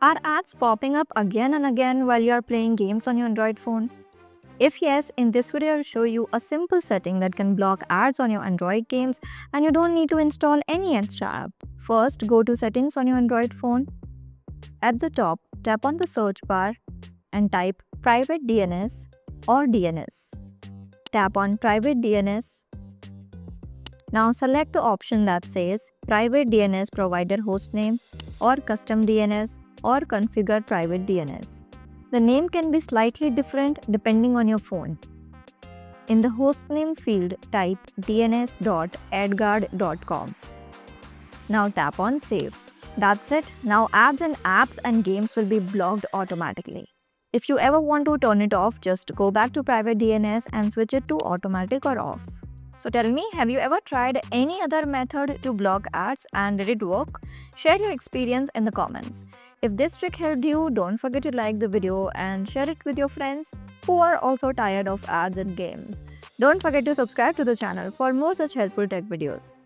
Are ads popping up again and again while you are playing games on your Android phone? If yes, in this video I'll show you a simple setting that can block ads on your Android games and you don't need to install any extra app. First, go to settings on your Android phone. At the top, tap on the search bar and type private DNS or DNS. Tap on private DNS. Now select the option that says private DNS provider hostname or custom DNS or configure private DNS. The name can be slightly different depending on your phone. In the hostname field, type dns.adguard.com. Now tap on save. That's it. Now ads and apps and games will be blocked automatically. If you ever want to turn it off, just go back to private DNS and switch it to automatic or off. So tell me, have you ever tried any other method to block ads and did it work? Share your experience in the comments. If this trick helped you, don't forget to like the video and share it with your friends who are also tired of ads and games. Don't forget to subscribe to the channel for more such helpful tech videos.